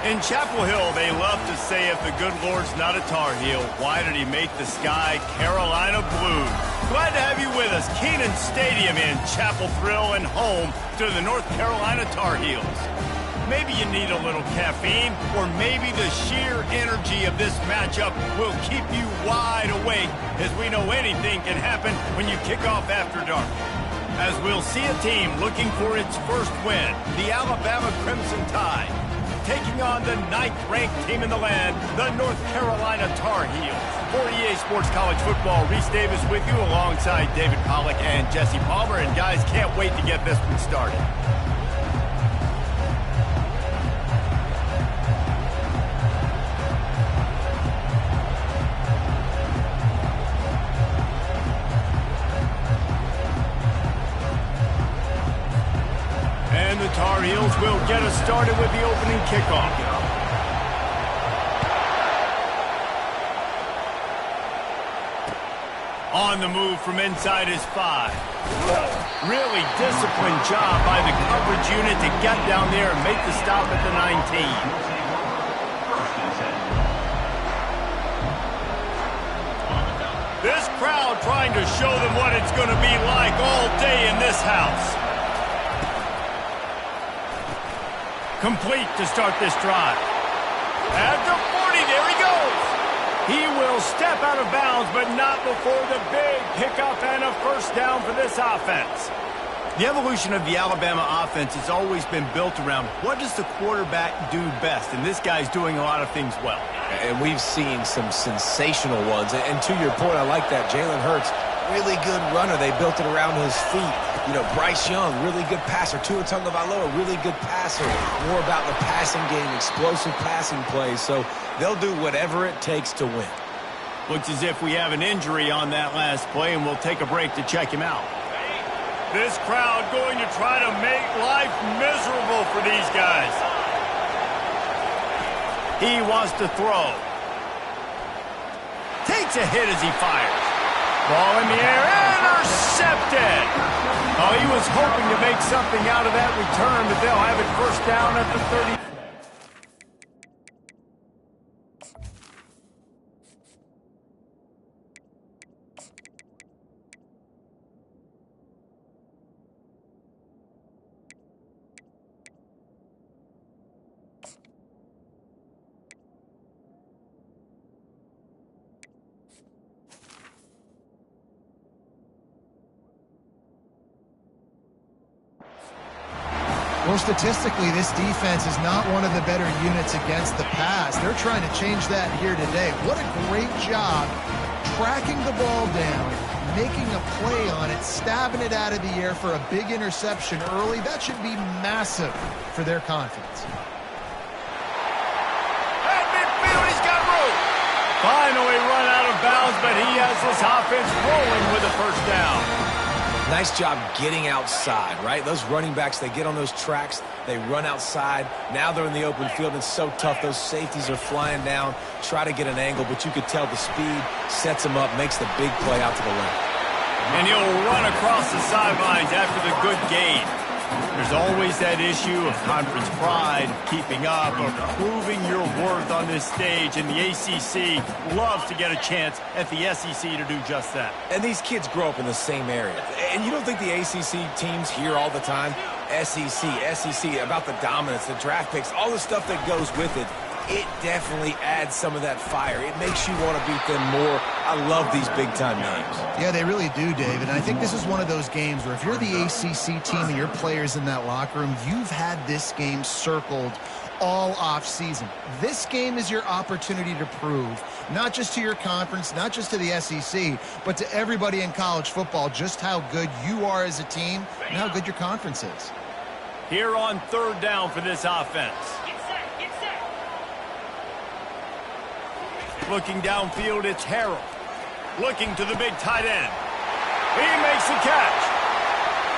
In Chapel Hill, they love to say if the good Lord's not a Tar Heel, why did he make the sky Carolina blue? Glad to have you with us. Kenan Stadium in Chapel Thrill and home to the North Carolina Tar Heels. Maybe you need a little caffeine, or maybe the sheer energy of this matchup will keep you wide awake, as we know anything can happen when you kick off after dark. As we'll see a team looking for its first win, the Alabama Crimson Tide, taking on the 9th-ranked team in the land, the North Carolina Tar Heels. For EA Sports College Football, Reese Davis with you alongside David Pollack and Jesse Palmer. And guys, can't wait to get this one started. And the Tar Heels will get us started with the opening kickoff. On the move from inside his 5. Really disciplined job by the coverage unit to get down there and make the stop at the 19. This crowd trying to show them what it's going to be like all day in this house. Complete to start this drive. At the 40, there he goes. He will step out of bounds, but not before the big pickup and a first down for this offense. The evolution of the Alabama offense has always been built around what does the quarterback do best, and this guy's doing a lot of things well. And we've seen some sensational ones. And to your point, I like that. Jalen Hurts, really good runner. They built it around his feet. You know, Bryce Young, really good passer. Tua Tagovailoa, really good passer. More about the passing game, explosive passing plays. So they'll do whatever it takes to win. Looks as if we have an injury on that last play, and we'll take a break to check him out. This crowd going to try to make life miserable for these guys. He wants to throw. Takes a hit as he fires. Ball in the air, intercepted. Oh, he was hoping to make something out of that return, but they'll have it first down at the 30. Well, statistically, this defense is not one of the better units against the pass. They're trying to change that here today. What a great job tracking the ball down, making a play on it, stabbing it out of the air for a big interception early. That should be massive for their confidence. At midfield, he's got room. Finally run out of bounds, but he has this offense rolling with a first down. Nice job getting outside, right? Those running backs, they get on those tracks, they run outside. Now they're in the open field. It's so tough. Those safeties are flying down, try to get an angle, but you could tell the speed sets him up, makes the big play out to the left. And he'll run across the sidelines after the good gain. There's always that issue of conference pride, keeping up, of proving your worth on this stage, and the ACC loves to get a chance at the SEC to do just that. And these kids grow up in the same area. And you don't think the ACC teams hear all the time, SEC, about the dominance, the draft picks, all the stuff that goes with it. It definitely adds some of that fire. It makes you want to beat them more. I love these big-time names. Yeah, they really do, David. And I think this is one of those games where if you're the ACC team and your players in that locker room, you've had this game circled all off-season. This game is your opportunity to prove, not just to your conference, not just to the SEC, but to everybody in college football, just how good you are as a team and how good your conference is. Here on third down for this offense. Looking downfield, it's Harrell. Looking to the big tight end. He makes the catch.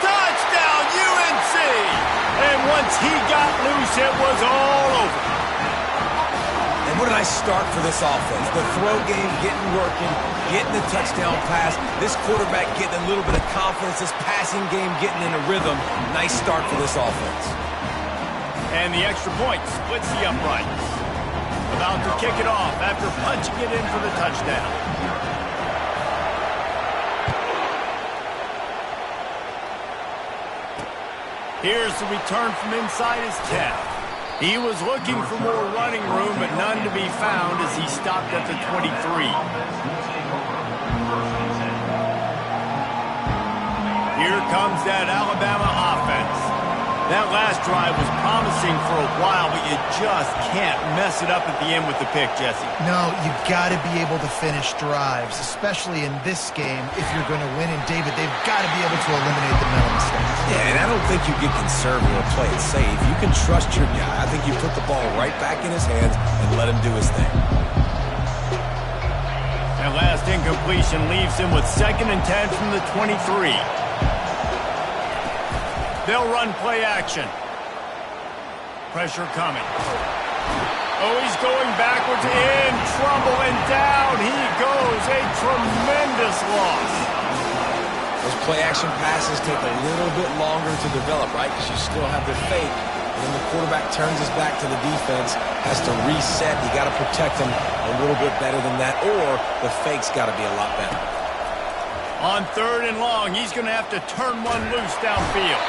Touchdown, UNC! And once he got loose, it was all over. And what a nice start for this offense. The throw game getting working, getting the touchdown pass. This quarterback getting a little bit of confidence. This passing game getting in a rhythm. Nice start for this offense. And the extra point splits the uprights. About to kick it off after punching it in for the touchdown. Here's the return from inside his 10. He was looking for more running room, but none to be found as he stopped at the 23. Here comes that Alabama offense. That last drive was promising for a while, but you just can't mess it up at the end with the pick, Jesse. No, you got to be able to finish drives, especially in this game if you're going to win. And, David, they've got to be able to eliminate the mental mistakes. Yeah, and I don't think you get conservative or play it safe. You can trust your guy. I think you put the ball right back in his hands and let him do his thing. That last incompletion leaves him with 2nd and 10 from the 23. They'll run play action. Pressure coming. Oh, he's going backwards, in trouble, and down he goes. A tremendous loss. Those play action passes take a little bit longer to develop, right? Because you still have the fake. And then the quarterback turns his back to the defense, has to reset. You got to protect him a little bit better than that, or the fake's got to be a lot better. On 3rd and long, he's going to have to turn one loose downfield.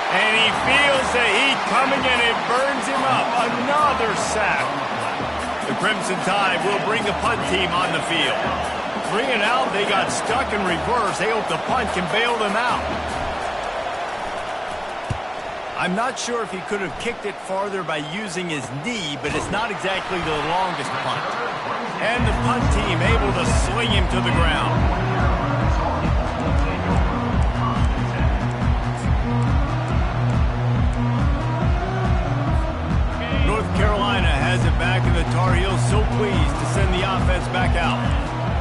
And he feels the heat coming, and it burns him up. Another sack. The Crimson Tide will bring the punt team on the field. 3 and out, they got stuck in reverse. They hope the punt can bail them out. I'm not sure if he could have kicked it farther by using his knee, but it's not exactly the longest punt. And the punt team able to sling him to the ground. North Carolina has it back, and the Tar Heels so pleased to send the offense back out.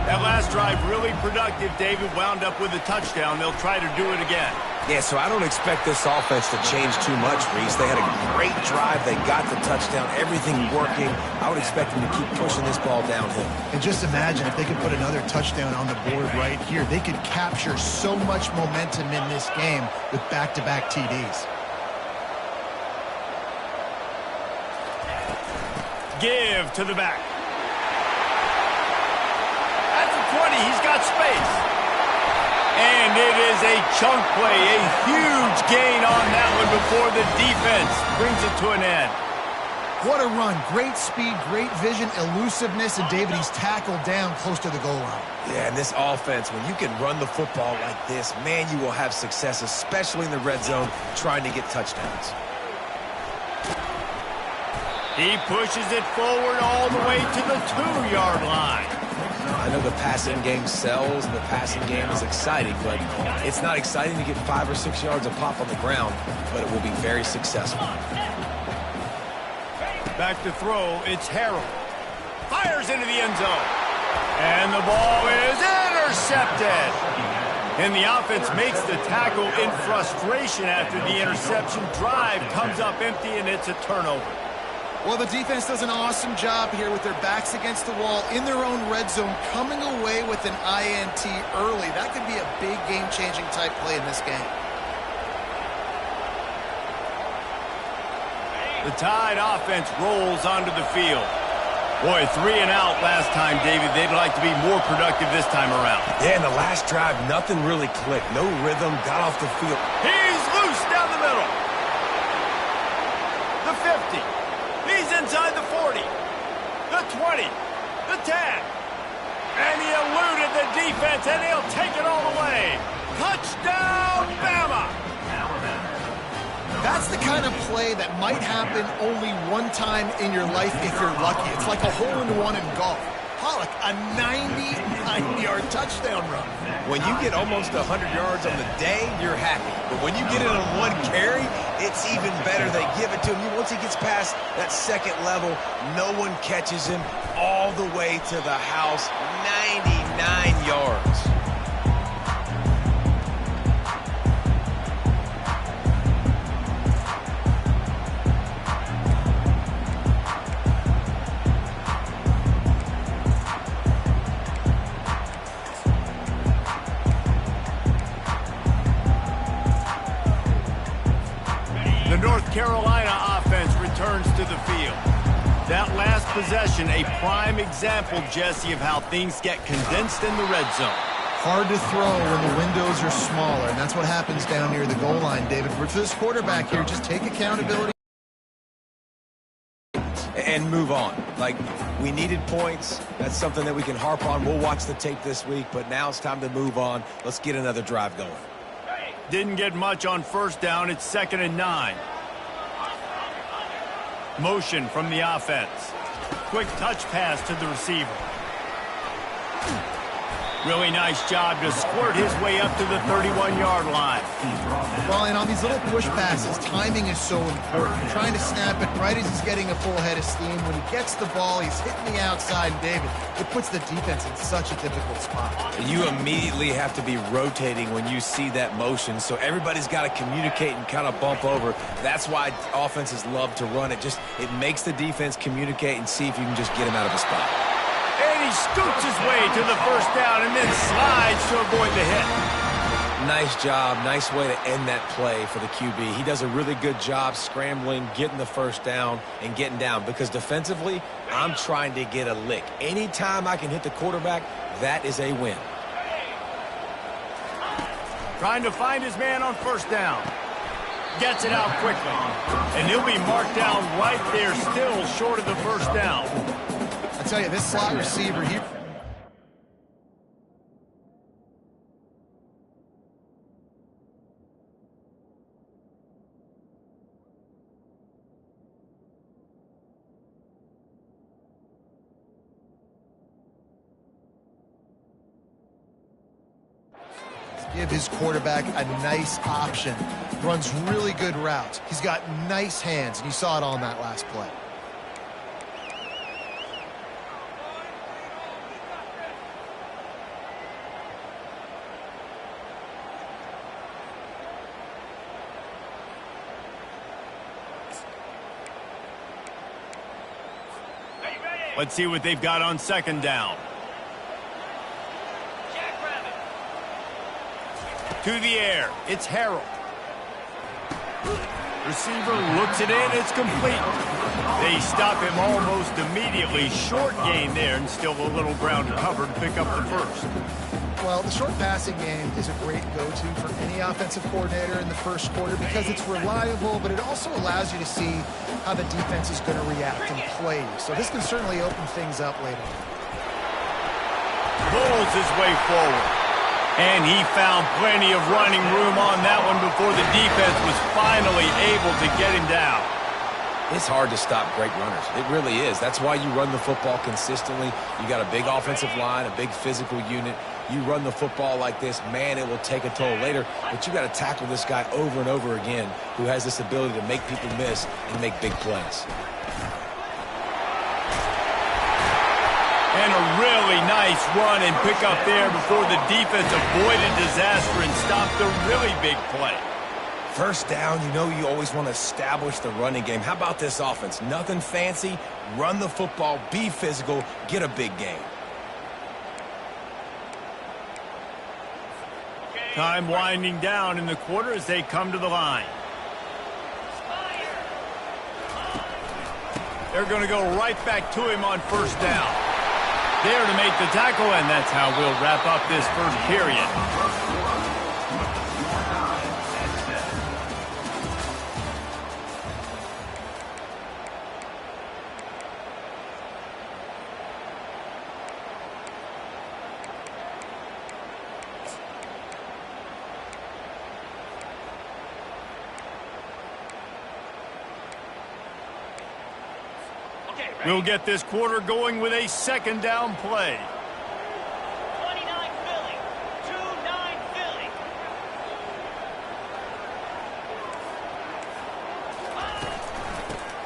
That last drive really productive. David wound up with a touchdown. They'll try to do it again. Yeah, so I don't expect this offense to change too much, Reese. They had a great drive. They got the touchdown. Everything working. I would expect them to keep pushing this ball downhill. And just imagine if they could put another touchdown on the board right here. They could capture so much momentum in this game with back-to-back TDs. Give to the back. At the 20, he's got space. And it is a chunk play, a huge gain on that one before the defense brings it to an end. What a run. Great speed, great vision, elusiveness, and David, he's tackled down close to the goal line. Yeah, and this offense, when you can run the football like this, man, you will have success, especially in the red zone, trying to get touchdowns. He pushes it forward all the way to the 2-yard line. I know the passing game sells and the passing game is exciting, but it's not exciting to get 5 or 6 yards of pop on the ground, but it will be very successful. Back to throw, it's Harrell. Fires into the end zone. And the ball is intercepted. And the offense makes the tackle in frustration after the interception. Drive comes up empty, and it's a turnover. Well, the defense does an awesome job here with their backs against the wall in their own red zone, coming away with an INT early. That could be a big game-changing type play in this game. The Tide offense rolls onto the field. Boy, 3 and out last time, David. They'd like to be more productive this time around. Yeah, in the last drive, nothing really clicked. No rhythm, got off the field. He's loose down the middle. The 50. He's inside the 40, the 20, the 10. And he eluded the defense, and he'll take it all the way. Touchdown, Bama! That's the kind of play that might happen only one time in your life if you're lucky. It's like a hole-in-one in golf. Pollock, a 99-yard touchdown run. When you get almost 100 yards on the day, you're happy. But when you get it on one carry, it's even better. They give it to him. Once he gets past that second level, no one catches him all the way to the house. 99 yards. The North Carolina offense possession, a prime example, Jesse, of how things get condensed in the red zone. Hard to throw when the windows are smaller, and that's what happens down near the goal line, David. For this quarterback here, just take accountability and move on. Like, we needed points. That's something that we can harp on. We'll watch the tape this week, but now it's time to move on. Let's get another drive going. Didn't get much on first down. It's 2nd and 9. Motion from the offense. Quick touch pass to the receiver. Really nice job to squirt his way up to the 31-yard line. Well, and on these little push passes, timing is so important. You're trying to snap it right as he's getting a full head of steam. When he gets the ball, he's hitting the outside, and David, it puts the defense in such a difficult spot. You immediately have to be rotating when you see that motion, so everybody's got to communicate and kind of bump over. That's why offenses love to run it. It makes the defense communicate and see if you can just get him out of a spot. And he scoots his way to the first down and then slides to avoid the hit. Nice job. Nice way to end that play for the QB. He does a really good job scrambling, getting the first down, and getting down. Because defensively, I'm trying to get a lick. Anytime I can hit the quarterback, that is a win. Trying to find his man on first down. Gets it out quickly. And he'll be marked down right there, still short of the first down. I tell you, this slot receiver here. Give his quarterback a nice option. Runs really good routes. He's got nice hands, and you saw it all in that last play. Let's see what they've got on second down. To the air, it's Harold. Receiver looks it in, it's complete. They stop him almost immediately. Short gain there, and still a little ground to cover to pick up the first. Well, the short passing game is a great go-to for any offensive coordinator in the first quarter because it's reliable, but it also allows you to see how the defense is going to react and play. So this can certainly open things up later. Pulls his way forward. And he found plenty of running room on that one before the defense was finally able to get him down. It's hard to stop great runners. It really is. That's why you run the football consistently. You got a big offensive line, a big physical unit. You run the football like this, man, it will take a toll later. But you got to tackle this guy over and over again who has this ability to make people miss and make big plays. And a really nice run and pick up there before the defense avoided disaster and stopped a really big play. First down, you know you always want to establish the running game. How about this offense? Nothing fancy. Run the football, be physical, get a big gain. Time winding down in the quarter as they come to the line. They're going to go right back to him on first down. There to make the tackle, and that's how we'll wrap up this first period. We'll get this quarter going with a second down play. 29 Philly. 2-9 Philly.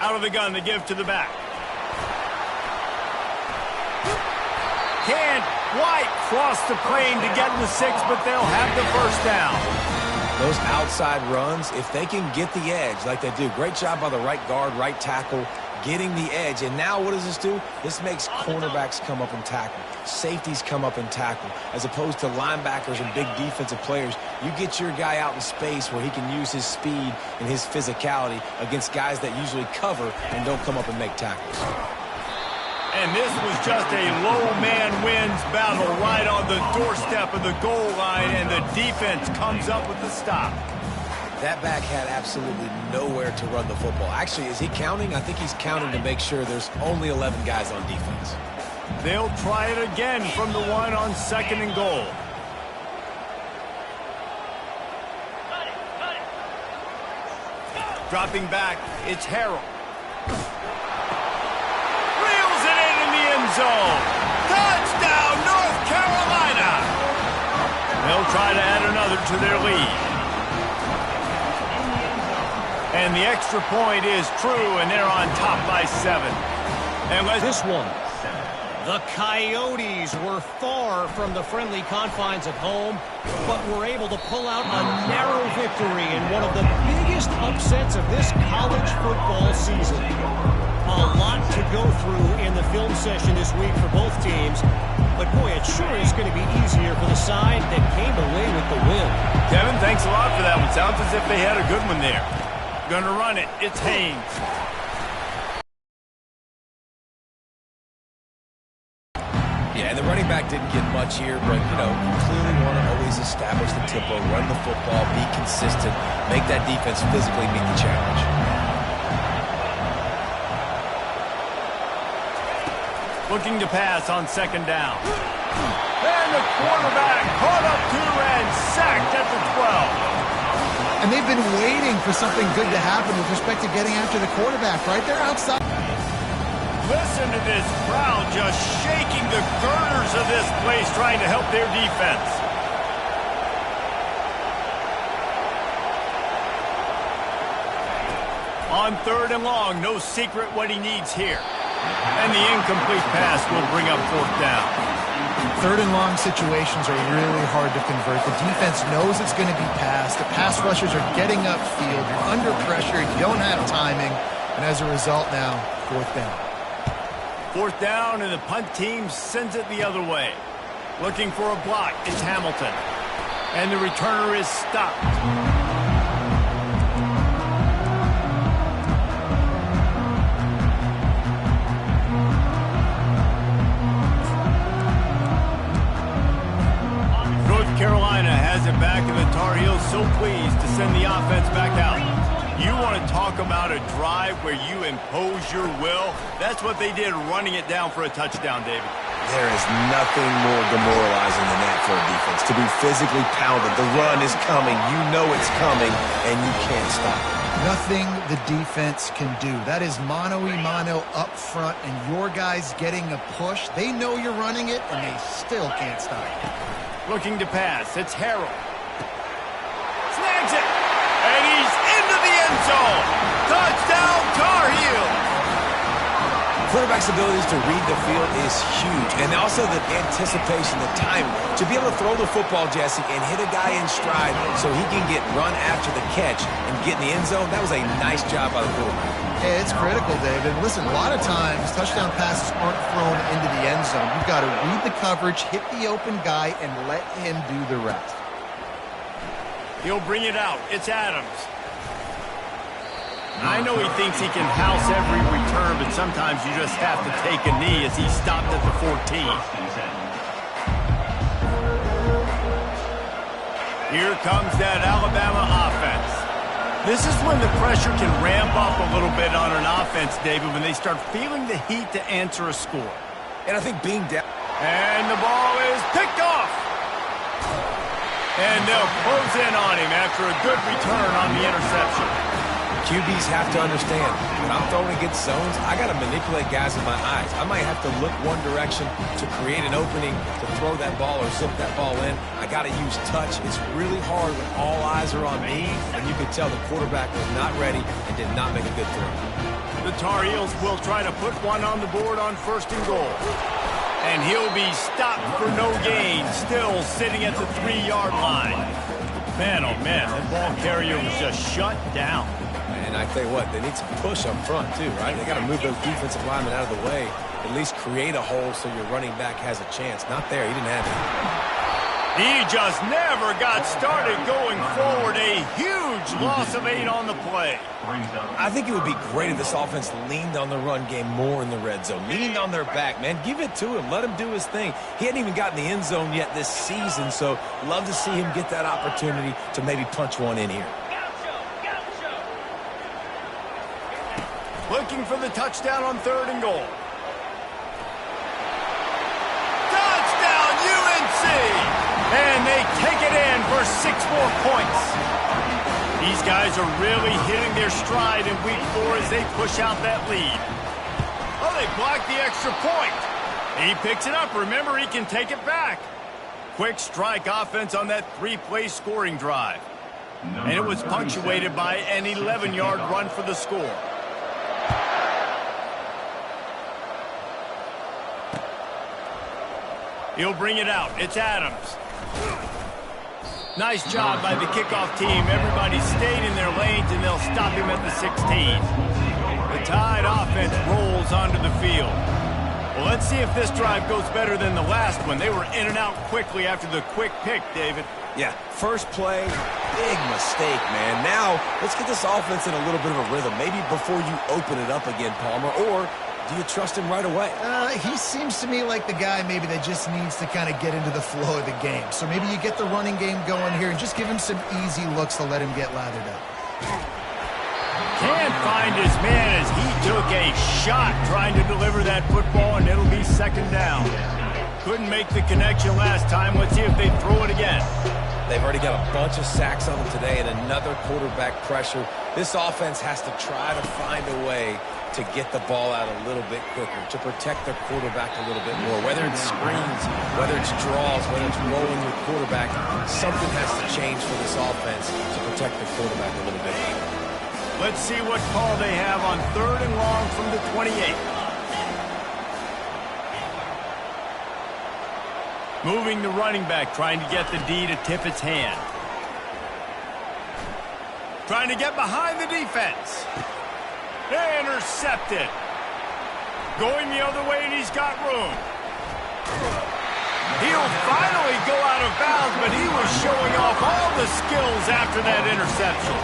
Out of the gun to give to the back. Can't quite cross the plane to get the 6, but they'll have the first down. Those outside runs, if they can get the edge like they do, great job by the right guard, right tackle, getting the edge. And now what does this do? This makes cornerbacks come up and tackle. Safeties come up and tackle. As opposed to linebackers and big defensive players, you get your guy out in space where he can use his speed and his physicality against guys that usually cover and don't come up and make tackles. And this was just a low man wins battle right on the doorstep of the goal line, and the defense comes up with the stop. That back had absolutely nowhere to run the football. Actually, is he counting? I think he's counting to make sure there's only 11 guys on defense. They'll try it again from the one on 2nd and goal. Dropping back, it's Harrell. Reels it in the end zone. Touchdown, North Carolina. They'll try to add another to their lead. And the extra point is true, and they're on top by 7. And this one. The Coyotes were far from the friendly confines of home, but were able to pull out a narrow victory in one of the biggest upsets of this college football season. A lot to go through in the film session this week for both teams, but boy, it sure is going to be easier for the side that came away with the win. Kevin, thanks a lot for that one. Sounds as if they had a good one there. Gonna run it. It's Haynes. Yeah, and the running back didn't get much here, but, you know, you clearly want to always establish the tempo, run the football, be consistent, make that defense physically meet the challenge. Looking to pass on 2nd down. And the quarterback caught up to and sacked at the 12. And they've been waiting for something good to happen with respect to getting after the quarterback, right? They're outside. Listen to this crowd just shaking the girders of this place trying to help their defense. On 3rd and long, no secret what he needs here. And the incomplete pass will bring up 4th down. 3rd and long situations are really hard to convert. The defense knows it's going to be passed. The pass rushers are getting upfield. You're under pressure. You don't have timing. And as a result now, 4th down. 4th down, and the punt team sends it the other way. Looking for a block, it's Hamilton. And the returner is stopped. Carolina has it back, and the Tar Heels so pleased to send the offense back out. You want to talk about a drive where you impose your will? That's what they did, running it down for a touchdown, David. There is nothing more demoralizing than that for a defense. To be physically pounded, the run is coming, you know it's coming, and you can't stop it. Nothing the defense can do. That is mano-a-mano up front, and your guys getting a push. They know you're running it, and they still can't stop it. Looking to pass, it's Harrell. Snags it, and he's into the end zone. Touchdown, Tar Heels. Quarterback's abilities to read the field is huge, and also the anticipation, the timing. To be able to throw the football, Jesse, and hit a guy in stride so he can get run after the catch and get in the end zone, that was a nice job by the quarterback. Yeah, it's critical, David. Listen, a lot of times touchdown passes aren't thrown into the end zone. You've got to read the coverage, hit the open guy, and let him do the rest. He'll bring it out. It's Adams. I know he thinks he can house every return, but sometimes you just have to take a knee as he stopped at the 14. Here comes that Alabama offense. This is when the pressure can ramp up a little bit on an offense, David, when they start feeling the heat to answer a score. And I think being down... And the ball is picked off. And they'll close in on him after a good return on the interception. QBs have to understand, when I'm throwing against zones, I got to manipulate guys with my eyes. I might have to look one direction to create an opening to throw that ball or zip that ball in. I got to use touch. It's really hard when all eyes are on me, and you could tell the quarterback was not ready and did not make a good throw. The Tar Heels will try to put one on the board on 1st and goal. And he'll be stopped for no gain, still sitting at the 3-yard line. Man, oh man, that ball carrier was just shut down. And I tell you what, they need some push up front too, right? They got to move those defensive linemen out of the way, at least create a hole so your running back has a chance. Not there, he didn't have it. He just never got started going forward. A huge loss of 8 on the play. I think it would be great if this offense leaned on the run game more in the red zone. Leaned on their back, man. Give it to him. Let him do his thing. He hadn't even gotten the end zone yet this season, so love to see him get that opportunity to maybe punch one in here. Looking for the touchdown on 3rd and goal. And they take it in for 6 more points. These guys are really hitting their stride in week 4 as they push out that lead. Oh, they blocked the extra point. He picks it up. Remember, he can take it back. Quick strike offense on that 3-play scoring drive. And it was punctuated by an 11-yard run for the score. He'll bring it out. It's Adams. Nice job by the kickoff team. Everybody stayed in their lanes, and they'll stop him at the 16. The Tide offense rolls onto the field. Well, let's see if this drive goes better than the last one. They were in and out quickly after the quick pick, David. Yeah, first play, big mistake, man. Now, let's get this offense in a little bit of a rhythm. Maybe before you open it up again, Palmer, or do you trust him right away? He seems to me like the guy maybe that just needs to kind of get into the flow of the game. So maybe you get the running game going here and just give him some easy looks to let him get lathered up. Can't find his man as he took a shot trying to deliver that football, and it'll be 2nd down. Couldn't make the connection last time. Let's see if they throw it again. They've already got a bunch of sacks on them today and another quarterback pressure. This offense has to try to find a way to get the ball out a little bit quicker, to protect their quarterback a little bit more. Whether it's screens, whether it's draws, whether it's rolling your quarterback, something has to change for this offense to protect the quarterback a little bit more. Let's see what call they have on 3rd and long from the 28. Moving the running back, trying to get the D to tip its hand. Trying to get behind the defense. Intercepted. Going the other way, and he's got room. He'll finally go out of bounds, but he was showing off all the skills after that interception.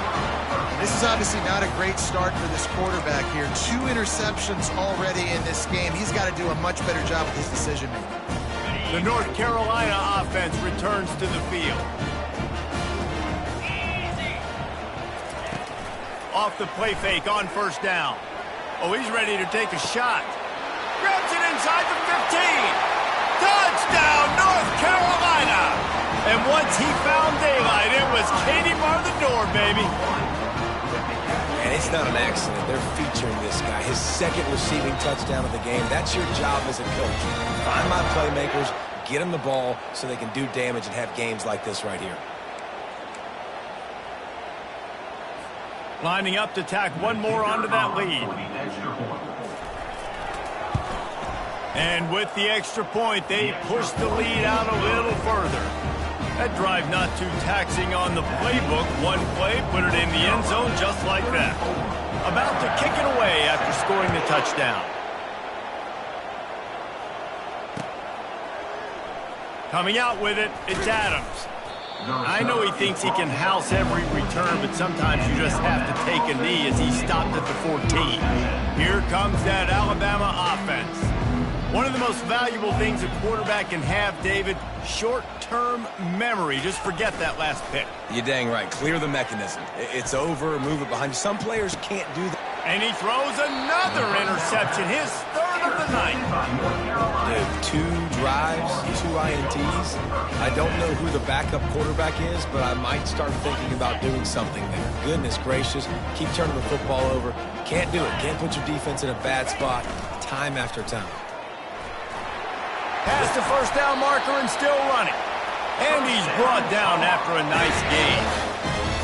This is obviously not a great start for this quarterback here. 2 interceptions already in this game. He's got to do a much better job with his decision-making. The North Carolina offense returns to the field. Off the play fake on 1st down. Oh, he's ready to take a shot. Grabs it inside the 15. Touchdown, North Carolina! And once he found daylight, it was Katie bar the door, baby. And it's not an accident. They're featuring this guy. His 2nd receiving touchdown of the game. That's your job as a coach. Find my playmakers, get them the ball so they can do damage and have games like this right here. Lining up to tack one more onto that lead. And with the extra point, they push the lead out a little further. That drive not too taxing on the playbook. One play, put it in the end zone just like that. About to kick it away after scoring the touchdown. Coming out with it, it's Adams. I know he thinks he can house every return, but sometimes you just have to take a knee as he stopped at the 14. Here comes that Alabama offense. One of the most valuable things a quarterback can have, David, short-term memory. Just forget that last pick. You're dang right. Clear the mechanism. It's over, move it behind you. Some players can't do that. And he throws another interception, his 3rd of the night. Dude, 2 drives, 2 INTs. I don't know who the backup quarterback is, but I might start thinking about doing something there. Goodness gracious, keep turning the football over. Can't do it. Can't put your defense in a bad spot time after time. Past the 1st down marker and still running. And he's brought down after a nice gain.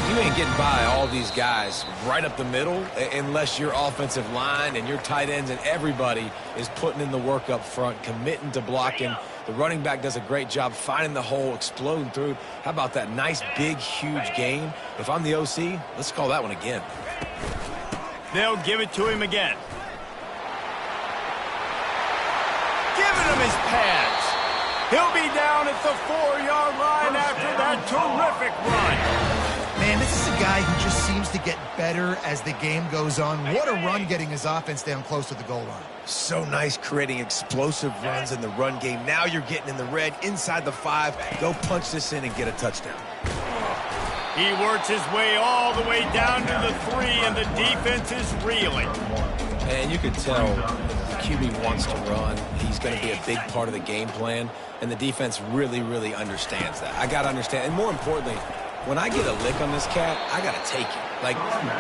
You ain't getting by all these guys right up the middle unless your offensive line and your tight ends and everybody is putting in the work up front, committing to blocking. The running back does a great job finding the hole, exploding through. How about that nice, big, huge gain? If I'm the OC, let's call that one again. They'll give it to him again. Giving him his pads. He'll be down at the 4-yard line after that terrific run. Man, this is a guy who just seems to get better as the game goes on. What a run getting his offense down close to the goal line. So nice creating explosive runs in the run game. Now you're getting in the red, inside the 5. Go punch this in and get a touchdown. He works his way all the way down to the 3, and the defense is reeling. And you can tell the QB wants to run. He's going to be a big part of the game plan, and the defense really, really understands that. I got to understand, and more importantly, when I get a lick on this cat, I got to take it. Like,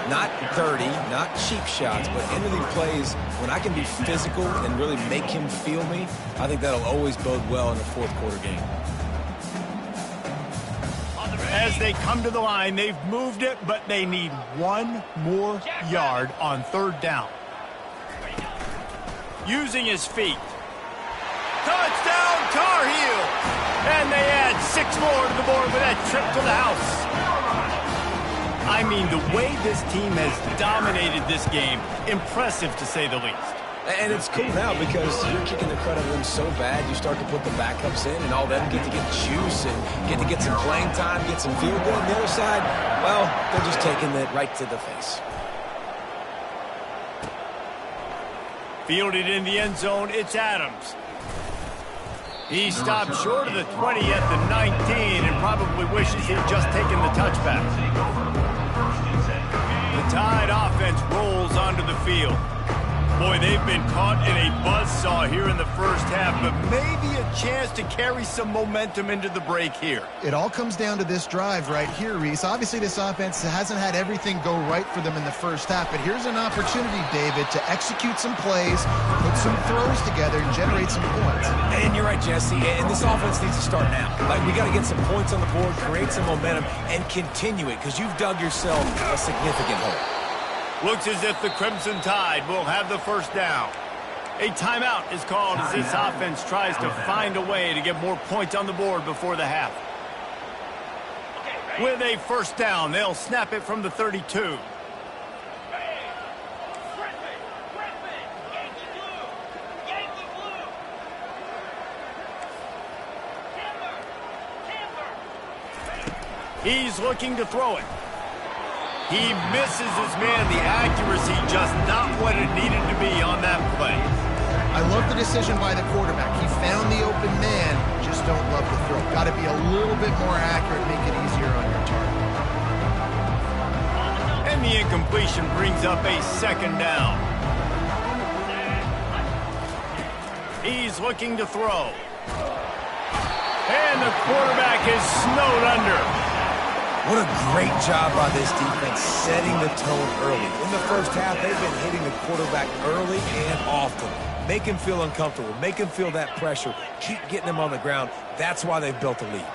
not 30, not cheap shots, but into the plays, when I can be physical and really make him feel me, I think that'll always bode well in a fourth quarter game. As they come to the line, they've moved it, but they need one more yard on 3rd down. Using his feet. Touchdown, Tar Heel! And they add 6 more to the board with that trip to the house. I mean, the way this team has dominated this game, impressive to say the least. And it's cool now because you're kicking the crud out of them so bad, you start to put the backups in, and all of them get to get juice and get to get some playing time, get some field goal. On the other side, well, they're just taking it right to the face. Fielded in the end zone, it's Adams. He stopped short of the 20 at the 19 and probably wishes he'd just taken the touchback. The Tide offense rolls onto the field. Boy, they've been caught in a buzzsaw here in the first half, but maybe a chance to carry some momentum into the break here. It all comes down to this drive right here, Reese. Obviously, this offense hasn't had everything go right for them in the first half, but here's an opportunity, David, to execute some plays, put some throws together, and generate some points. And you're right, Jesse, and this offense needs to start now. Like, we got to get some points on the board, create some momentum, and continue it, because you've dug yourself a significant hole. Looks as if the Crimson Tide will have the first down. A timeout is called as this offense tries to find a way to get more points on the board before the half. With a first down, they'll snap it from the 32. He's looking to throw it. He misses his man. The accuracy just not what it needed to be on that play. I love the decision by the quarterback. He found the open man, just don't love the throw. Got to be a little bit more accurate, make it easier on your target. And the incompletion brings up a 2nd down. He's looking to throw. And the quarterback is snowed under. What a great job by this defense setting the tone early. In the first half, they've been hitting the quarterback early and often. Make him feel uncomfortable. Make him feel that pressure. Keep getting him on the ground. That's why they've built a lead.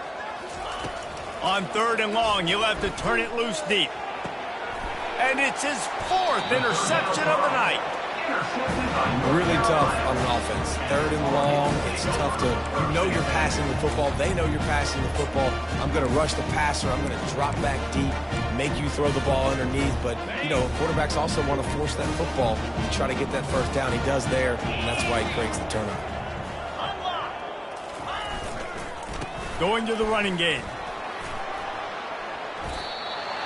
On 3rd and long, you'll have to turn it loose deep. And it's his 4th interception of the night. Really tough on the offense. 3rd and long, it's tough to, you know you're passing the football. They know you're passing the football. I'm going to rush the passer. I'm going to drop back deep, make you throw the ball underneath. But, you know, quarterbacks also want to force that football and try to get that first down. He does there, and that's why he creates the turnover. Going to the running game.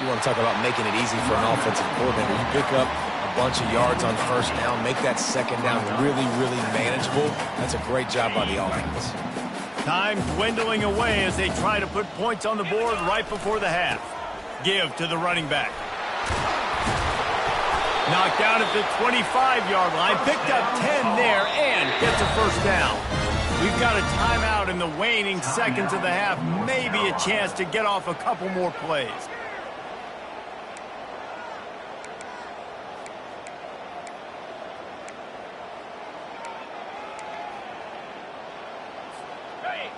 You want to talk about making it easy for an offensive coordinator. You pick up a bunch of yards on 1st down, make that 2nd down really, really manageable. That's a great job by the offense. Time dwindling away as they try to put points on the board right before the half. Give to the running back. Knocked down at the 25-yard line, picked up 10 there, and gets a first down. We've got a timeout in the waning seconds of the half, maybe a chance to get off a couple more plays.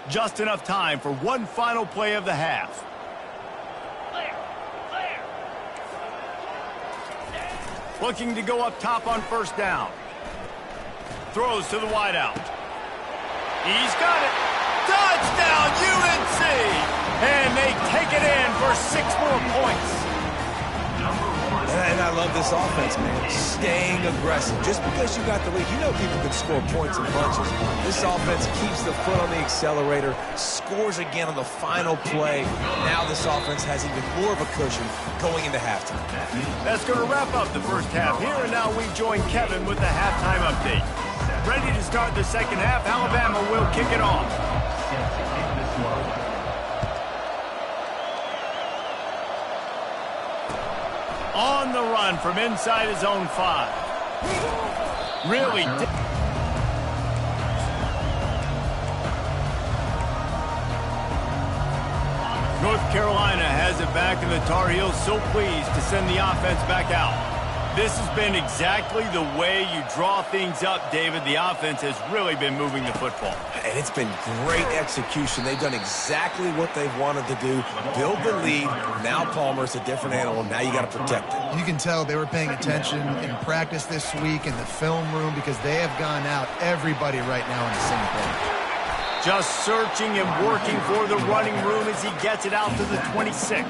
Just enough time for one final play of the half. Looking to go up top on 1st down. Throws to the wideout. He's got it. Touchdown, UNC! And they take it in for 6 more points. And I love this offense, man. Staying aggressive. Just because you got the lead, you know people can score points and bunches. This offense keeps the foot on the accelerator, scores again on the final play. Now this offense has even more of a cushion going into halftime. That's going to wrap up the first half here, and now we join Kevin with the halftime update. Ready to start the second half, Alabama will kick it off. On the run from inside his own 5. Really North Carolina has it back, and the Tar Heels so pleased to send the offense back out. This has been exactly the way you draw things up, David. The offense has really been moving the football. And it's been great execution. They've done exactly what they've wanted to do. Build the lead. Now Palmer's a different animal. Now you got to protect it. You can tell they were paying attention in practice this week in the film room because they have gone out everybody right now in the same page. Just searching and working for the running room as he gets it out to the 26.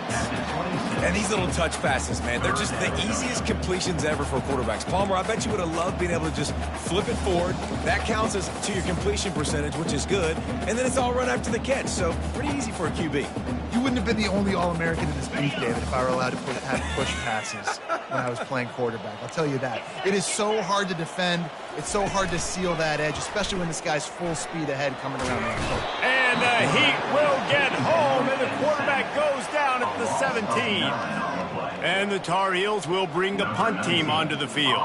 And these little touch passes, man, they're just the easiest completions ever for quarterbacks. Palmer, I bet you would have loved being able to just flip it forward. That counts as to your completion percentage, which is good. And then it's all run after the catch, so pretty easy for a QB. You wouldn't have been the only All-American in this beat, David, if I were allowed to have push passes when I was playing quarterback. I'll tell you that. It is so hard to defend. It's so hard to seal that edge, especially when this guy's full speed ahead coming around the end. And the Heat will get home, and the quarterback goes down at the 17. And the Tar Heels will bring the punt team onto the field.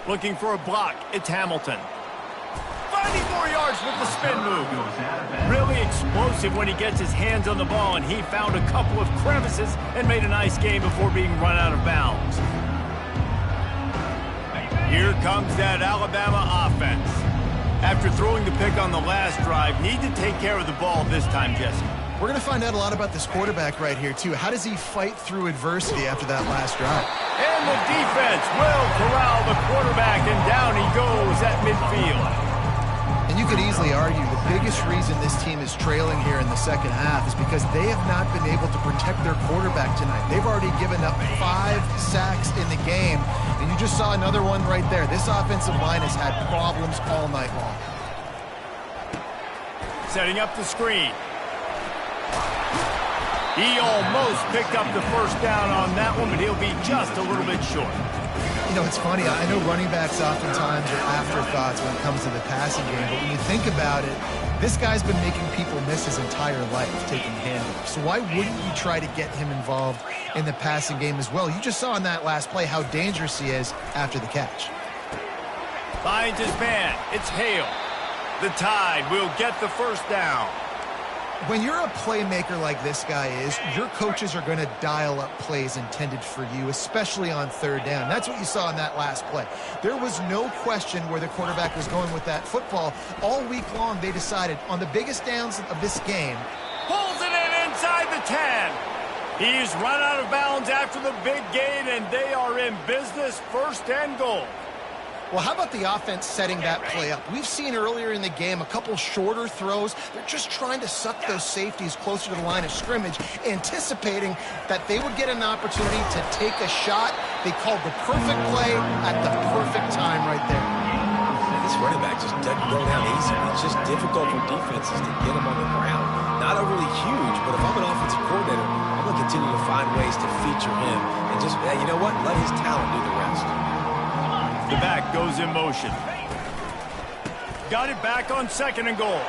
Looking for a block, it's Hamilton. Finding 4 yards with the spin move. Really explosive when he gets his hands on the ball, and he found a couple of crevices and made a nice game before being run out of bounds. Here comes that Alabama offense. After throwing the pick on the last drive, need to take care of the ball this time, Jesse. We're going to find out a lot about this quarterback right here, too. How does he fight through adversity after that last drive? And the defense will corral the quarterback, and down he goes at midfield. And you could easily argue the biggest reason this team is trailing here in the second half is because they have not been able to protect their quarterback tonight. They've already given up 5 sacks in the game, and you just saw another one right there. This offensive line has had problems all night long. Setting up the screen. He almost picked up the first down on that one, but he'll be just a little bit short. You know, it's funny. I know running backs oftentimes are afterthoughts when it comes to the passing game, but when you think about it, this guy's been making people miss his entire life taking handoffs. So why wouldn't you try to get him involved in the passing game as well? You just saw in that last play how dangerous he is after the catch. Finds his man. It's Hale. The Tide will get the first down. When you're a playmaker like this guy is, your coaches are going to dial up plays intended for you, especially on third down. That's what you saw in that last play. There was no question where the quarterback was going with that football. All week long, they decided on the biggest downs of this game. Pulls it in inside the 10. He's run out of bounds after the big gain, and they are in business, 1st and goal. Well, how about the offense setting that play up? We've seen earlier in the game a couple shorter throws. They're just trying to suck those safeties closer to the line of scrimmage, anticipating that they would get an opportunity to take a shot. They called the perfect play at the perfect time right there. This running back just doesn't go down easy. It's just difficult for defenses to get him on the ground. Not overly huge, but if I'm an offensive coordinator, I'm going to continue to find ways to feature him and just, you know what, let his talent do the rest. The back goes in motion. Got it back on 2nd and goal.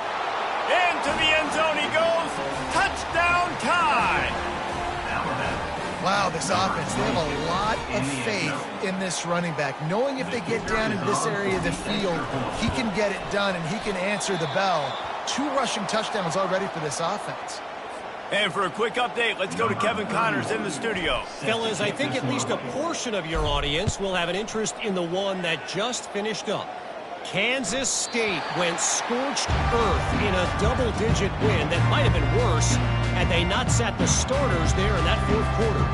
Into the end zone he goes. Touchdown Tide. Wow, this offense, they have a lot of faith in this running back. Knowing if they get down in this area of the field, he can get it done and he can answer the bell. 2 rushing touchdowns already for this offense. And for a quick update, let's go to Kevin Connors in the studio. Fellas, I think at least a portion of your audience will have an interest in the one that just finished up. Kansas State went scorched earth in a double-digit win that might have been worse had they not sat the starters there in that 4th quarter.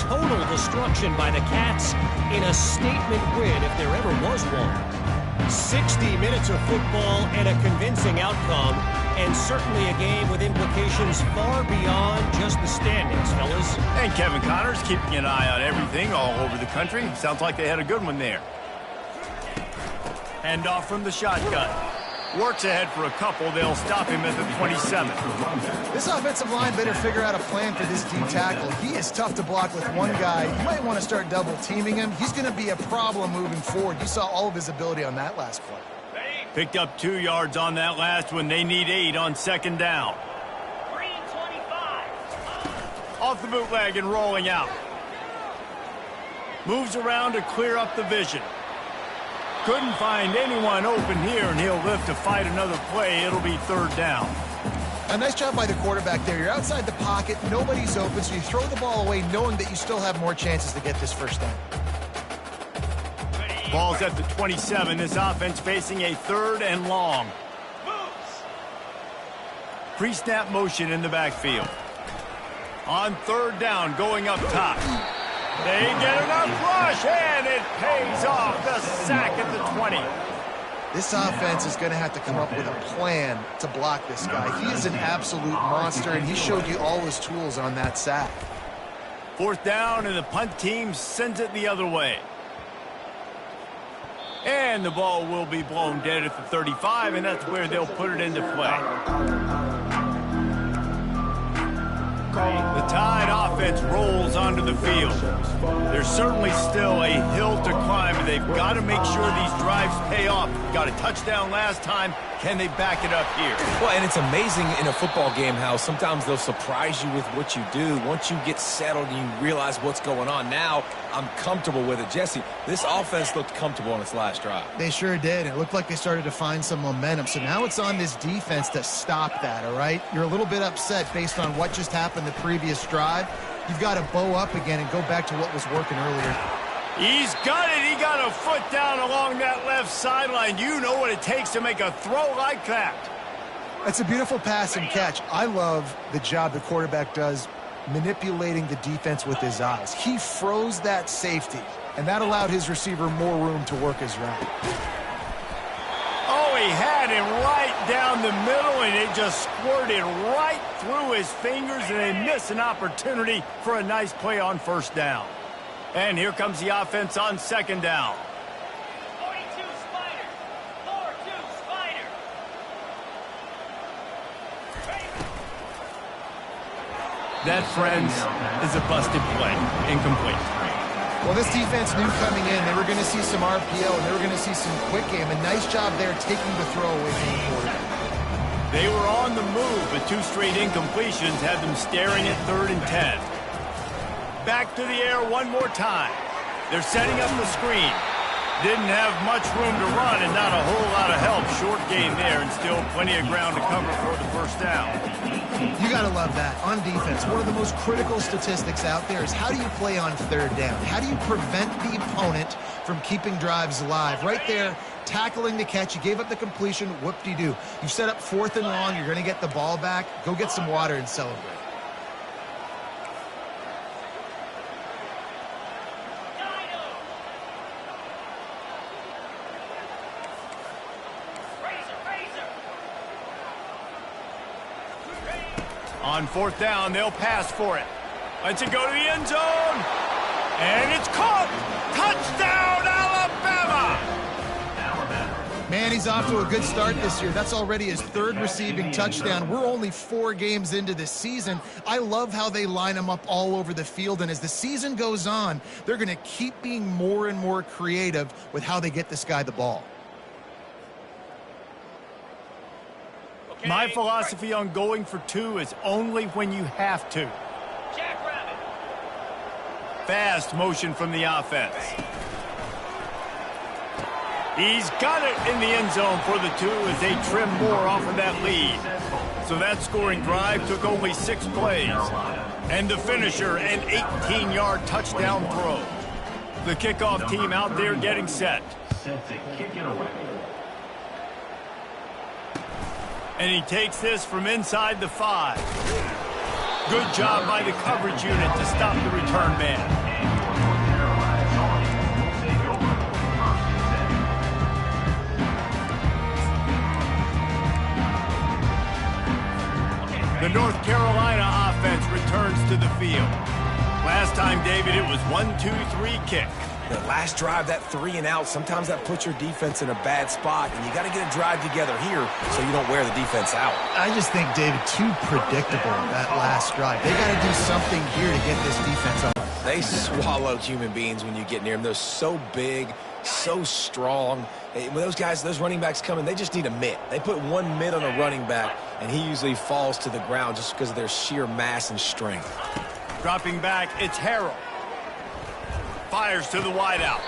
Total destruction by the Cats in a statement win if there ever was one. 60 minutes of football and a convincing outcome, and certainly a game with implications far beyond just the standings, fellas. And Kevin Connors keeping an eye on everything all over the country. Sounds like they had a good one there. Hand off from the shotgun. Works ahead for a couple. They'll stop him at the 27. This offensive line better figure out a plan for this D tackle. He is tough to block with one guy. You might want to start double teaming him. He's going to be a problem moving forward. You saw all of his ability on that last play. Picked up 2 yards on that last one. They need 8 on second down. 325. Off the bootleg and rolling out. Moves around to clear up the vision. Couldn't find anyone open here, and he'll live to fight another play. It'll be third down. A nice job by the quarterback there. You're outside the pocket. Nobody's open, so you throw the ball away knowing that you still have more chances to get this first down. Ball's at the 27. This offense facing a third and long. Pre-snap motion in the backfield. On third down, going up top. They get enough rush, and it pays off. The sack at the 20. This offense is going to have to come up with a plan to block this guy. He is an absolute monster, and he showed you all his tools on that sack. Fourth down, and the punt team sends it the other way. And the ball will be blown dead at the 35, and that's where they'll put it into play. The Tide offense rolls onto the field. There's certainly still a hill to climb, and they've got to make sure these drives pay off. Got a touchdown last time. Can they back it up here? Well, and it's amazing in a football game how sometimes they'll surprise you with what you do. Once you get settled and you realize what's going on, now I'm comfortable with it. Jesse, this offense looked comfortable on its last drive. They sure did. It looked like they started to find some momentum. So now it's on this defense to stop that, all right? You're a little bit upset based on what just happened the previous drive. You've got to bow up again and go back to what was working earlier. He's got it. He got a foot down along that left sideline. You know what it takes to make a throw like that. It's a beautiful pass and catch. I love the job the quarterback does manipulating the defense with his eyes. He froze that safety, and that allowed his receiver more room to work his route. Oh, he had him right down the middle, and it just squirted right through his fingers, and they miss an opportunity for a nice play on first down. And here comes the offense on second down. 42 Spider. 4-2 Spider. That, friends, is a busted play. Incomplete. Well, this defense knew coming in they were going to see some RPO, and they were going to see some quick game. A nice job there taking the throw away from the quarterback. They were on the move, but 2 straight incompletions had them staring at 3rd and 10. Back to the air one more time. They're setting up the screen. Didn't have much room to run and not a whole lot of help. Short game there and still plenty of ground to cover for the first down. You got to love that. On defense, one of the most critical statistics out there is how do you play on 3rd down? How do you prevent the opponent from keeping drives alive? Right there, tackling the catch. You gave up the completion. Whoop-de-doo. You set up 4th and long. You're going to get the ball back. Go get some water and celebrate. On 4th down, they'll pass for it. Lets it go to the end zone. And it's caught. Touchdown, Alabama! Man, he's off to a good start this year. That's already his 3rd receiving touchdown. We're only 4 games into this season. I love how they line him up all over the field. And as the season goes on, they're going to keep being more and more creative with how they get this guy the ball. My philosophy on going for 2 is only when you have to. Jackrabbit. Fast motion from the offense. He's got it in the end zone for the 2 as they trim more off of that lead. So that scoring drive took only 6 plays. And the finisher, an 18-yard touchdown throw. The kickoff team out there getting set. And he takes this from inside the 5. Good job by the coverage unit to stop the return man. The North Carolina offense returns to the field. Last time, David, it was 1-2-3 kick. The last drive, that 3 and out, sometimes that puts your defense in a bad spot, and you got to get a drive together here so you don't wear the defense out. I just think, David, too predictable, that last drive. They got to do something here to get this defense up. They swallow human beings when you get near them. They're so big, so strong. When those guys, those running backs come in, they just need a mitt. They put one mitt on a running back, and he usually falls to the ground just because of their sheer mass and strength. Dropping back, it's Harrell. Fires to the wideout.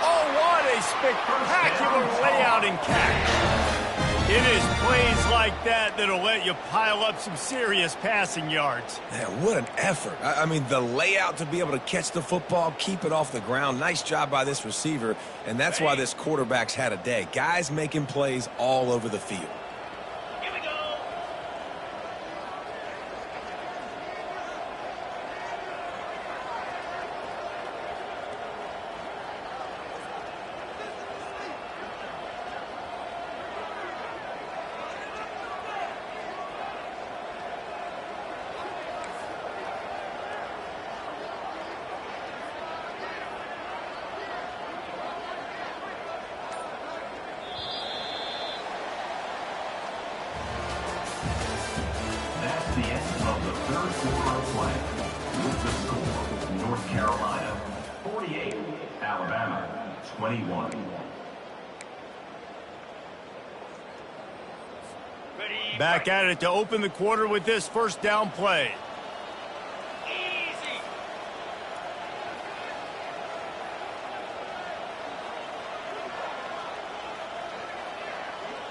Oh, what a spectacular layout and catch. It is plays like that that'll let you pile up some serious passing yards. Man, what an effort. I mean, the layout to be able to catch the football, keep it off the ground. Nice job by this receiver, and that's why this quarterback's had a day. Guys making plays all over the field. Here we go. That's the end of the third quarter of play. With the score, North Carolina 48, Alabama 21. Ready. Back at it to open the quarter with this first down play. Easy.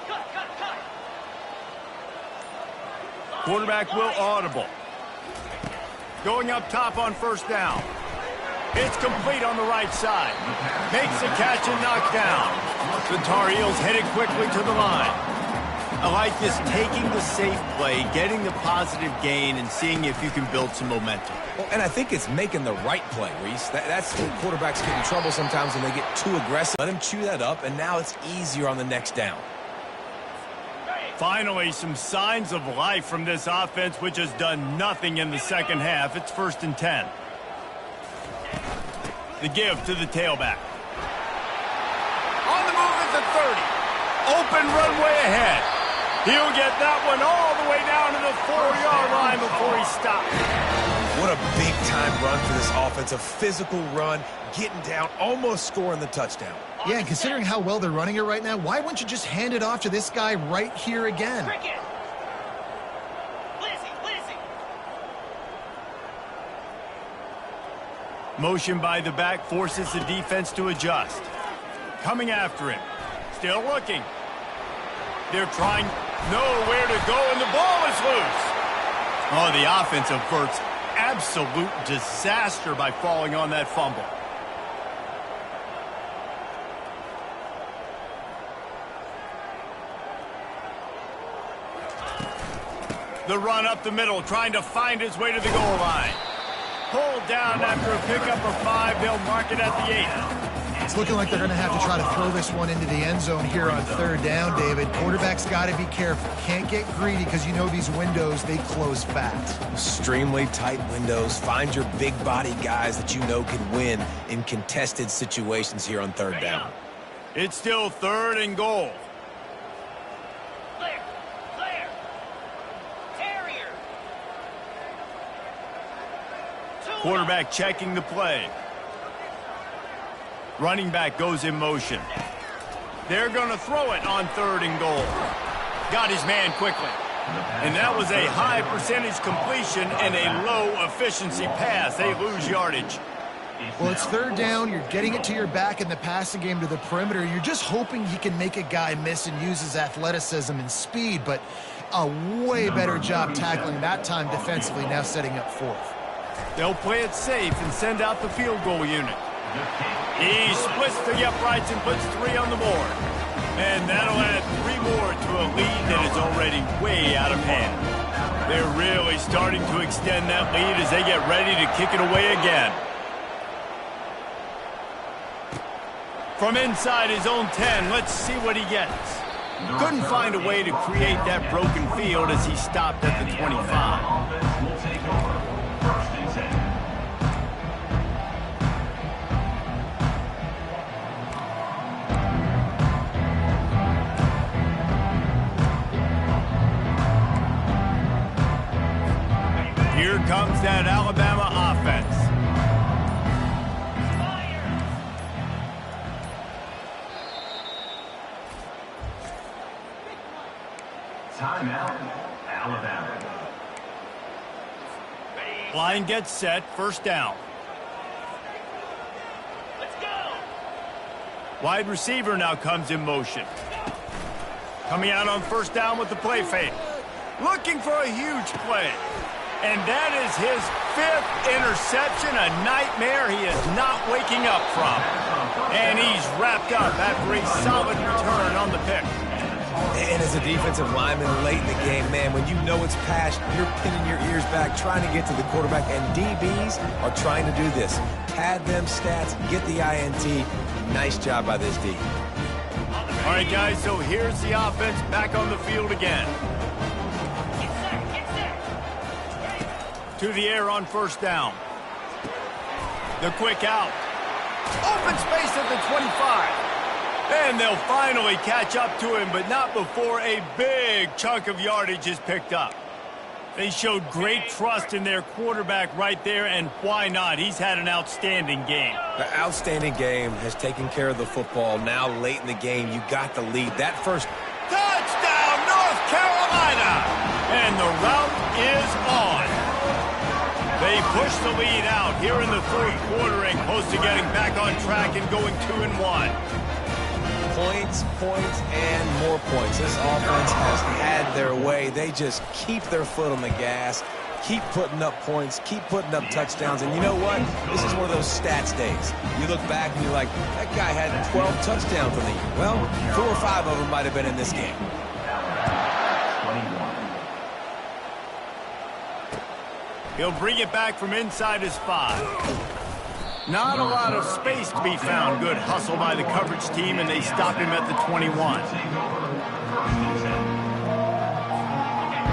Cut, cut, cut. Quarterback will audible. Going up top on first down. It's complete on the right side. Makes the catch and knocked down. The Tar Heels headed quickly to the line. I like this, taking the safe play, getting the positive gain, and seeing if you can build some momentum. Well, and I think it's making the right play, Reese. That's when quarterbacks get in trouble sometimes when they get too aggressive. Let him chew that up, and now it's easier on the next down. Finally, some signs of life from this offense, which has done nothing in the second half. It's 1st and 10. The give to the tailback. On the move at the 30. Open runway ahead. He'll get that one all the way down to the 4-yard line before he stops. What a big-time run for this offense. A physical run, getting down, almost scoring the touchdown. Yeah, and considering how well they're running it right now, why wouldn't you just hand it off to this guy right here again? Cricket. Blizzy, blizzy. Motion by the back forces the defense to adjust. Coming after him. Still looking. They're trying nowhere to go, and the ball is loose. Oh, the offense averts absolute disaster by falling on that fumble. The run up the middle, trying to find his way to the goal line. Pulled down after a pickup of 5. They'll mark it at the 8. It's looking like they're going to have to try to throw this one into the end zone here on 3rd down, David. Quarterback's got to be careful. Can't get greedy because you know these windows, they close fast. Extremely tight windows. Find your big body guys that you know can win in contested situations here on 3rd down. It's still 3rd and goal. Clear, clear. Terrier. Quarterback checking the play. Running back goes in motion. They're going to throw it on 3rd and goal. Got his man quickly. And that was a high percentage completion and a low efficiency pass. They lose yardage. Well, it's 3rd down. You're getting it to your back in the passing game to the perimeter. You're just hoping he can make a guy miss and use his athleticism and speed, but a way better job tackling that time defensively, now setting up 4th. They'll play it safe and send out the field goal unit. He splits the uprights and puts 3 on the board. And that'll add 3 more to a lead that is already way out of hand. They're really starting to extend that lead as they get ready to kick it away again. From inside his own 10, let's see what he gets. Couldn't find a way to create that broken field as he stopped at the 25. Offense will take over. First and 10. Here comes that Alabama offense. Timeout, Alabama. Line gets set, first down. Let's go. Wide receiver now comes in motion. Coming out on first down with the play fake. Looking for a huge play. And that is his 5th interception, a nightmare he is not waking up from. And he's wrapped up after a solid return on the pick. And as a defensive lineman late in the game, man, when you know it's past, you're pinning your ears back, trying to get to the quarterback, and DBs are trying to do this. Pad them stats, get the INT. Nice job by this D. All right, guys, so here's the offense back on the field again. Get set. To the air on first down. The quick out. Open space at the 25. And they'll finally catch up to him, but not before a big chunk of yardage is picked up. They showed great trust in their quarterback right there, and why not? He's had an outstanding game. The outstanding game has taken care of the football. Now late in the game, you got the lead. That first Touchdown, North Carolina! And the route is on. They push the lead out here in the third quarter and close to getting back on track and going 2-1. points, and more points. This offense has had their way. They just keep their foot on the gas, keep putting up points, keep putting up touchdowns. And you know what? This is one of those stats days. You look back and you're like, that guy had 12 touchdowns for the year. Well, 4 or 5 of them might have been in this game. He'll bring it back from inside his 5. Not a lot of space to be found. Good hustle by the coverage team, and they stop him at the 21.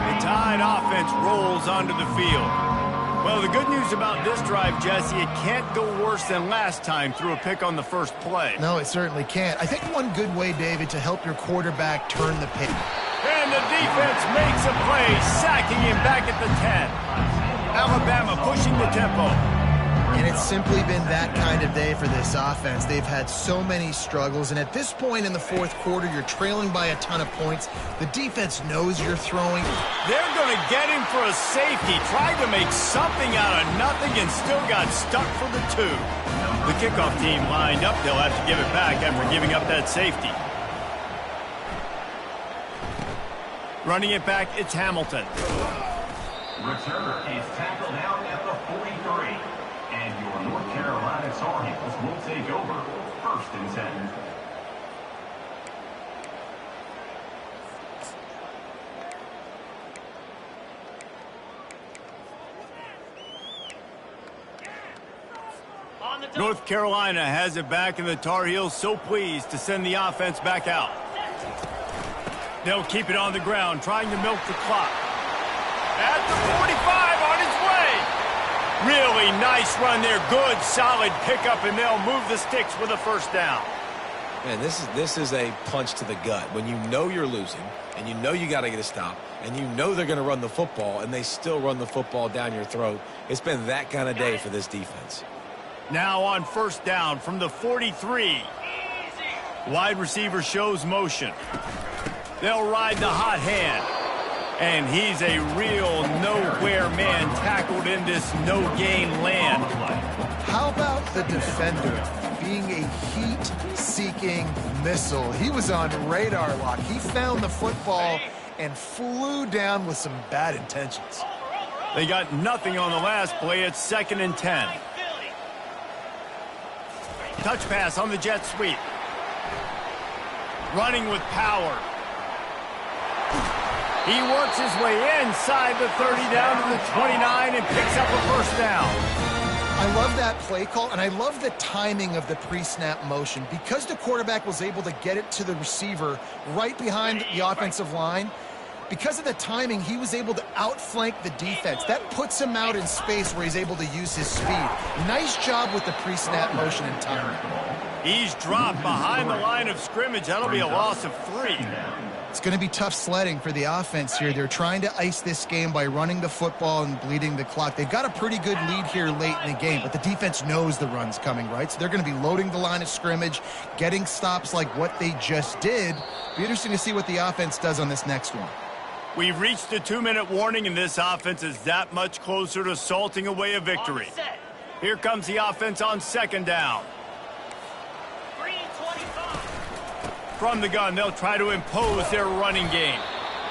The Tide offense rolls onto the field. Well, the good news about this drive, Jesse, it can't go worse than last time through a pick on the first play. No, it certainly can't. I think one good way, David, to help your quarterback turn the page. And the defense makes a play, sacking him back at the 10. Alabama pushing the tempo. And it's simply been that kind of day for this offense. They've had so many struggles, and at this point in the fourth quarter, you're trailing by a ton of points. The defense knows you're throwing. They're going to get him for a safety. Tried to make something out of nothing and still got stuck for the 2. The kickoff team lined up. They'll have to give it back after giving up that safety. Running it back, it's Hamilton. Returner is tackled out at the 43. And your North Carolina Tar Heels will take over first and 10. North Carolina has it back, and the Tar Heels so pleased to send the offense back out. They'll keep it on the ground, trying to milk the clock. At the 45, on his way. Really nice run there. Good, solid pickup, and they'll move the sticks with a first down. Man, this is a punch to the gut. When you know you're losing, and you know you got to get a stop, and you know they're going to run the football, and they still run the football down your throat. It's been that kind of day for this defense. Now on first down from the 43. Wide receiver shows motion. They'll ride the hot hand. And he's a real nowhere man tackled in this no-gain land. How about the defender being a heat-seeking missile? He was on radar lock. He found the football and flew down with some bad intentions. They got nothing on the last play. It's 2nd and 10. Touch pass on the jet sweep. Running with power. He works his way inside the 30 down to the 29 and picks up a first down. I love that play call, and I love the timing of the pre-snap motion. Because the quarterback was able to get it to the receiver right behind the offensive line, because of the timing, he was able to outflank the defense. That puts him out in space where he's able to use his speed. Nice job with the pre-snap motion and timing. He's dropped behind the line of scrimmage. That'll be a loss of 3. It's going to be tough sledding for the offense here. They're trying to ice this game by running the football and bleeding the clock. They've got a pretty good lead here late in the game, but the defense knows the run's coming, right? So they're going to be loading the line of scrimmage, getting stops like what they just did. Be interesting to see what the offense does on this next one. We've reached the 2-minute warning, and this offense is that much closer to salting away a victory. Here comes the offense on 2nd down. From the gun, they'll try to impose their running game.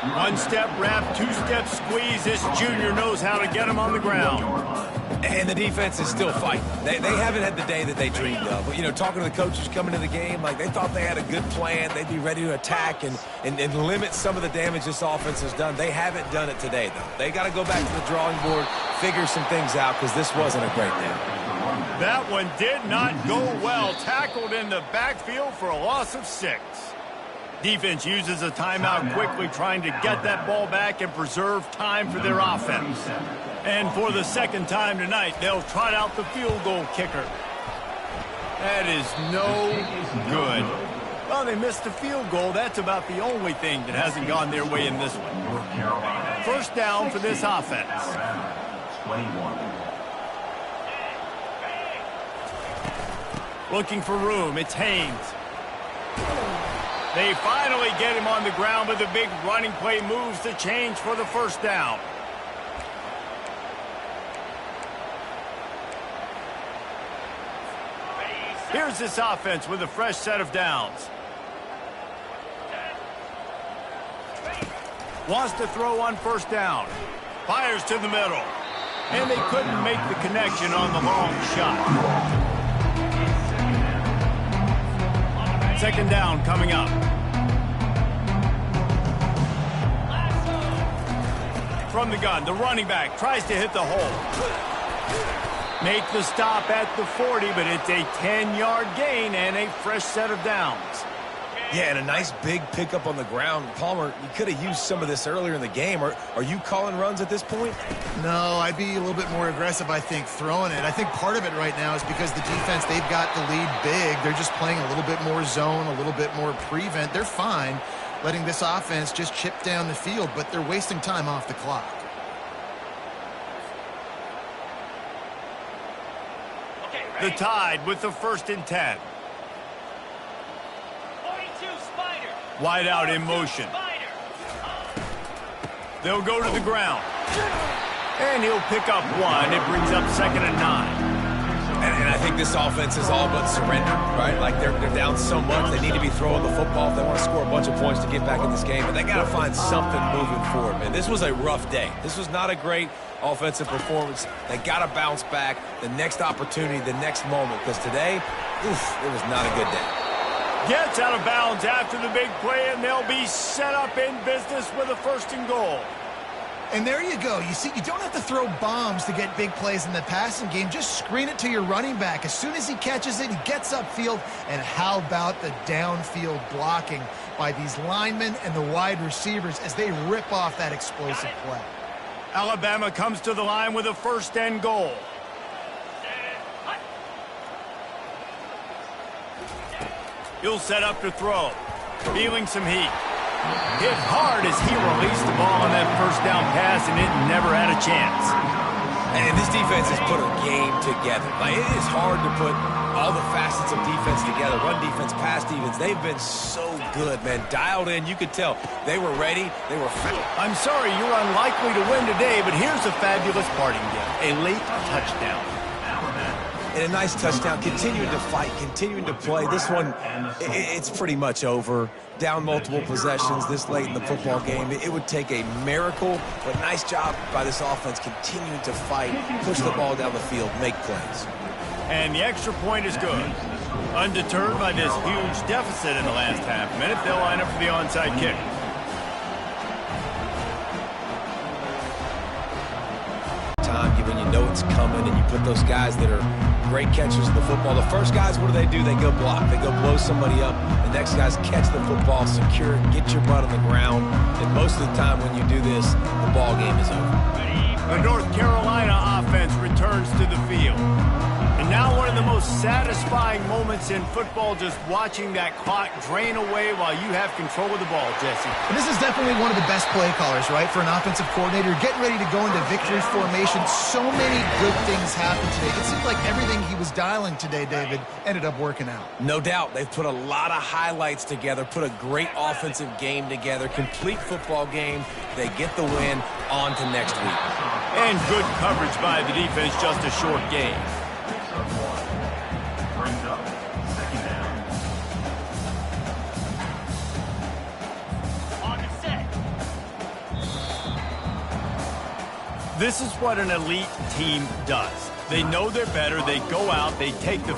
1-step wrap, 2-step squeeze. This junior knows how to get him on the ground. And the defense is still fighting. They haven't had the day that they dreamed of. But, you know, talking to the coaches coming to the game, like they thought they had a good plan. They'd be ready to attack and limit some of the damage this offense has done. They haven't done it today, though. They got to go back to the drawing board, figure some things out, because this wasn't a great day. That one did not go well. Tackled in the backfield for a loss of 6. Defense uses a timeout quickly, trying to get that ball back and preserve time for their offense. And for the 2nd time tonight, they'll trot out the field goal kicker. That is no good. Well, they missed the field goal. That's about the only thing that hasn't gone their way in this one. 1st down for this offense. 21. Looking for room. It's Haynes. They finally get him on the ground, but the big running play moves the change for the 1st down. Here's this offense with a fresh set of downs. Wants to throw on 1st down. Fires to the middle. And they couldn't make the connection on the long shot. 2nd down coming up. From the gun, the running back tries to hit the hole. Make the stop at the 40, but it's a 10-yard gain and a fresh set of downs. Yeah, and a nice big pickup on the ground. Palmer, you could have used some of this earlier in the game. Are you calling runs at this point? No, I'd be a little bit more aggressive, I think, throwing it. I think part of it right now is because the defense, they've got the lead big. They're just playing a little bit more zone, a little bit more prevent. They're fine letting this offense just chip down the field, but they're wasting time off the clock. The Tide with the 1st and 10. 42 Spider. Wide out in motion. They'll go to the ground. And he'll pick up 1. It brings up 2nd and 9. And I think this offense is all but surrendered, right? Like they're down so much, they need to be throwing the football if they want to score a bunch of points to get back in this game. But they got to find something moving forward, man. This was a rough day. This was not a great offensive performance. They got to bounce back the next opportunity, the next moment, because today, it was not a good day. Gets out of bounds after the big play, and they'll be set up in business with a 1st and goal. And there you go. You see, you don't have to throw bombs to get big plays in the passing game. Just screen it to your running back. As soon as he catches it, he gets upfield. And how about the downfield blocking by these linemen and the wide receivers as they rip off that explosive play? Alabama comes to the line with a 1st and goal. He'll set up to throw. Feeling some heat. Hit hard as he released the ball on that 1st down pass, and it never had a chance. And this defense has put a game together. Like, it is hard to put all the facets of defense together. Run defense, pass defense. They've been so good, man. Dialed in. You could tell they were ready. They were I'm sorry you're unlikely to win today, but here's a fabulous parting gift. A late touchdown. And a nice touchdown, continuing to fight, continuing to play. This one, it's pretty much over. Down multiple possessions this late in the football game. It would take a miracle, but nice job by this offense continuing to fight, push the ball down the field, make plays. And the extra point is good. Undeterred by this huge deficit in the last half minute, they'll line up for the onside kick. Time when you know it's coming and you put those guys that are great catchers of the football. The first guys, what do? They go block. They go blow somebody up. The next guys catch the football, secure it, get your butt on the ground. And most of the time when you do this, the ball game is over. The North Carolina offense returns to the field. And now one of the most satisfying moments in football, just watching that clock drain away while you have control of the ball, Jesse. And this is definitely one of the best play callers, right, for an offensive coordinator. Getting ready to go into victory formation. So many good things happened today. It seemed like everything he was dialing today, David, ended up working out. No doubt. They've put a lot of highlights together, put a great offensive game together, complete football game. They get the win. On to next week. And good coverage by the defense, just a short game. Brings up second down. On the set. This is what an elite team does. They know they're better. They go out. They take the